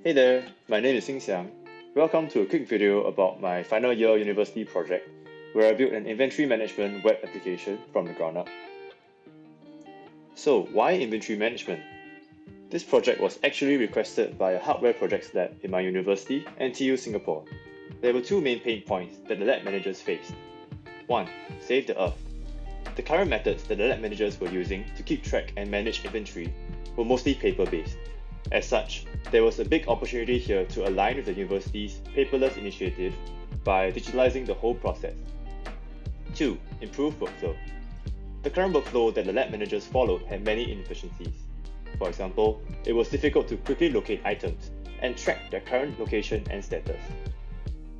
Hey there, my name is Xiang. Welcome to a quick video about my final year university project where I built an inventory management web application from the ground up. So why inventory management? This project was actually requested by a hardware projects lab in my university, NTU Singapore. There were two main pain points that the lab managers faced. 1. Save the earth. The current methods that the lab managers were using to keep track and manage inventory were mostly paper-based. As such, there was a big opportunity here to align with the university's paperless initiative by digitalizing the whole process. 2. Improve workflow. The current workflow that the lab managers followed had many inefficiencies. For example, it was difficult to quickly locate items and track their current location and status.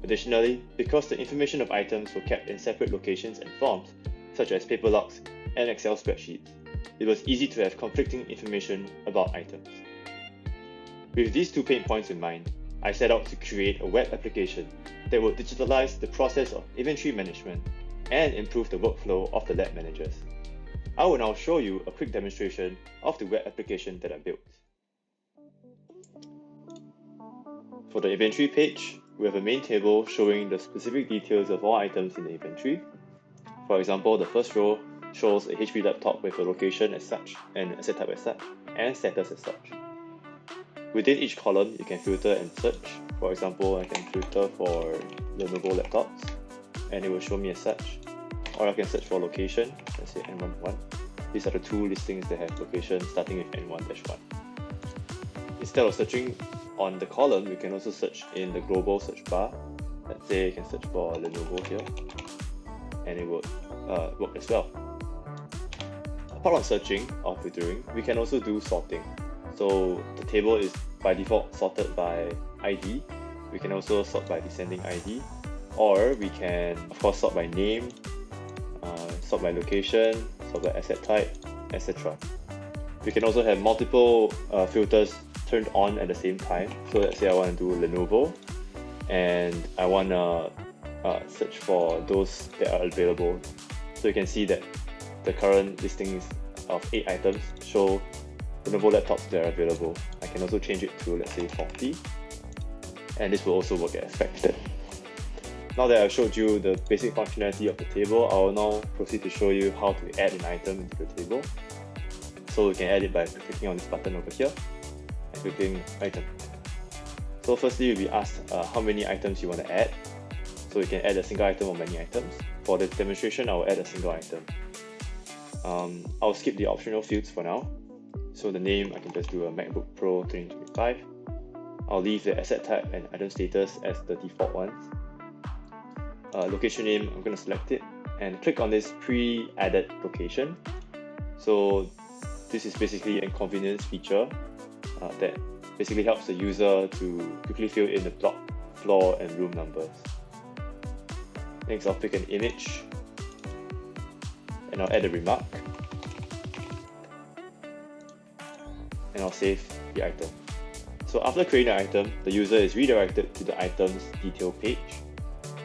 Additionally, because the information of items were kept in separate locations and forms, such as paper logs and Excel spreadsheets, it was easy to have conflicting information about items. With these two pain points in mind, I set out to create a web application that would digitalize the process of inventory management and improve the workflow of the lab managers. I will now show you a quick demonstration of the web application that I built. For the inventory page, we have a main table showing the specific details of all items in the inventory. For example, the first row shows a HP laptop with a location as such, and asset type as such, and status as such. Within each column, you can filter and search. For example, I can filter for Lenovo laptops, and it will show me as such. Or I can search for location, let's say N11. These are the two listings that have location starting with N1-1. Instead of searching on the column, we can also search in the global search bar. Let's say you can search for Lenovo here, and it would work as well. Apart from searching or filtering, we can also do sorting. So the table is by default sorted by ID. We can also sort by descending ID, or we can of course sort by name, sort by location, sort by asset type, etc. We can also have multiple filters turned on at the same time. So let's say I want to do Lenovo, and I want to search for those that are available. So you can see that the current listings of 8 items show Lenovo laptops that are available. I can also change it to, let's say, 40, and this will also work as expected. Now that I've showed you the basic functionality of the table, I will now proceed to show you how to add an item into the table. So you can add it by clicking on this button over here and clicking item. So firstly, you'll be asked how many items you want to add. So you can add a single item or many items. For the demonstration, I will add a single item. I'll skip the optional fields for now. So the name, I can just do a MacBook Pro 2025. I'll leave the asset type and item status as the default ones. Location name, I'm going to select it and click on this pre-added location. So this is basically a convenience feature that basically helps the user to quickly fill in the block, floor, and room numbers. Next, I'll pick an image and I'll add a remark. And I'll save the item. So after creating the item, the user is redirected to the item's detail page,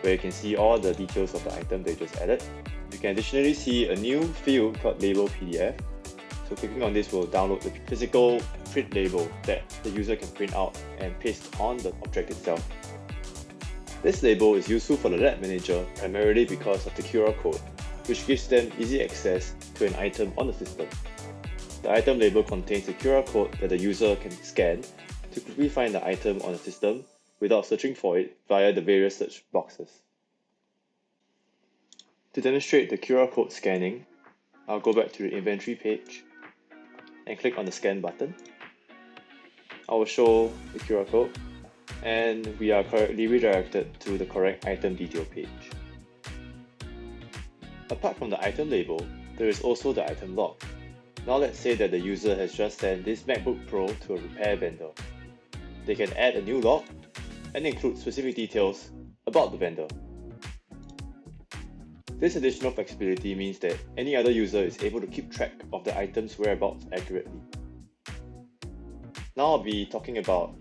where you can see all the details of the item they just added. You can additionally see a new field called Label PDF. So clicking on this will download the physical print label that the user can print out and paste on the object itself. This label is useful for the lab manager primarily because of the QR code, which gives them easy access to an item on the system. The item label contains a QR code that the user can scan to quickly find the item on the system without searching for it via the various search boxes. To demonstrate the QR code scanning, I'll go back to the inventory page and click on the scan button. I will show the QR code, and we are correctly redirected to the correct item detail page. Apart from the item label, there is also the item log. Now let's say that the user has just sent this MacBook Pro to a repair vendor. They can add a new log and include specific details about the vendor. This additional flexibility means that any other user is able to keep track of the item's whereabouts accurately. Now I'll be talking about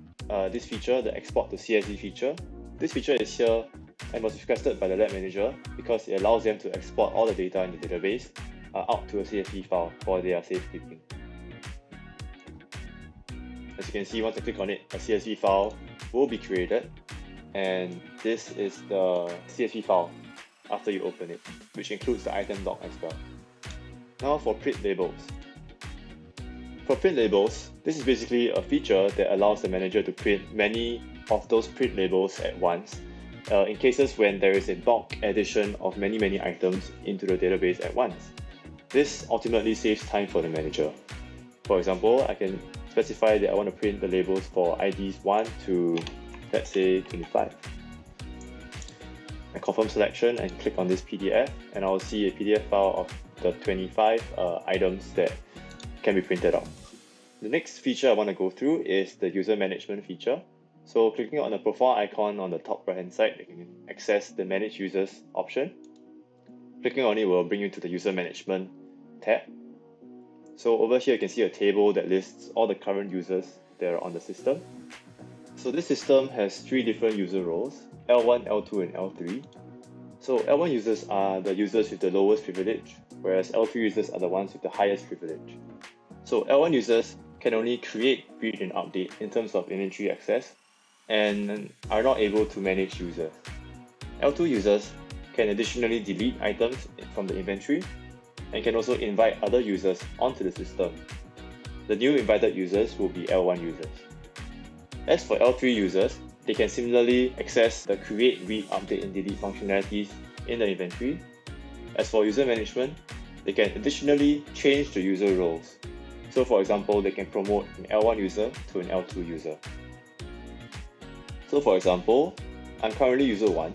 this feature, the export to CSV feature. This feature is here and was requested by the lab manager because it allows them to export all the data in the database out to a CSV file for their safekeeping. As you can see, once I click on it, a CSV file will be created, and this is the CSV file after you open it, which includes the item doc as well. Now for print labels. For print labels, this is basically a feature that allows the manager to print many of those print labels at once in cases when there is a bulk addition of many items into the database at once. This ultimately saves time for the manager. For example, I can specify that I want to print the labels for IDs 1 to, let's say, 25. I confirm selection and click on this PDF, and I'll see a PDF file of the 25 items that can be printed out. The next feature I want to go through is the user management feature. So clicking on the profile icon on the top right hand side, you can access the Manage Users option. Clicking on it will bring you to the User Management tab. So over here you can see a table that lists all the current users that are on the system. So this system has 3 different user roles, L1, L2 and L3. So L1 users are the users with the lowest privilege, whereas L3 users are the ones with the highest privilege. So L1 users can only create, read and update in terms of inventory access and are not able to manage users. L2 users can additionally delete items from the inventory and can also invite other users onto the system. The new invited users will be L1 users. As for L3 users, they can similarly access the create, read, update and delete functionalities in the inventory. As for user management, they can additionally change the user roles. So for example, they can promote an L1 user to an L2 user. So for example, I'm currently user 1.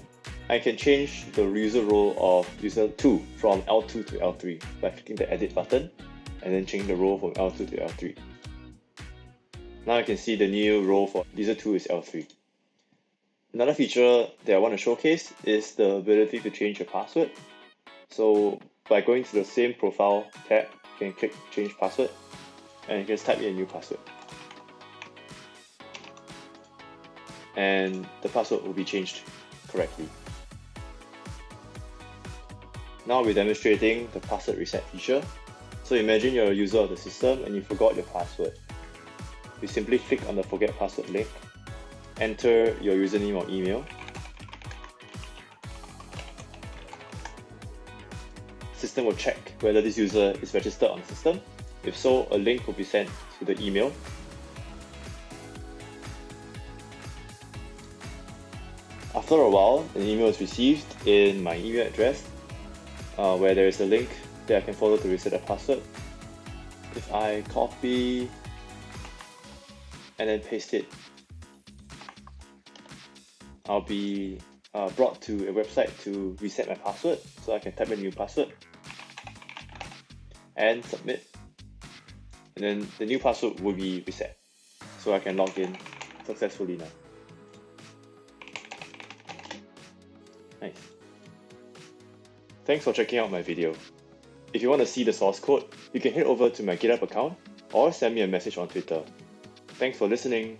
I can change the user role of user 2 from L2 to L3 by clicking the edit button and then change the role from L2 to L3. Now you can see the new role for user 2 is L3. Another feature that I want to showcase is the ability to change your password. So by going to the same profile tab, you can click change password and you can just type in a new password. And the password will be changed correctly. Now we're demonstrating the password reset feature. So imagine you're a user of the system and you forgot your password. You simply click on the forget password link, enter your username or email. System will check whether this user is registered on the system. If so, a link will be sent to the email. After a while, an email is received in my email address where there is a link that I can follow to reset the password. If I copy and then paste it, I'll be brought to a website to reset my password. So I can type a new password and submit. And then the new password will be reset. So I can log in successfully now. Nice. Thanks for checking out my video. If you want to see the source code, you can head over to my GitHub account or send me a message on Twitter. Thanks for listening.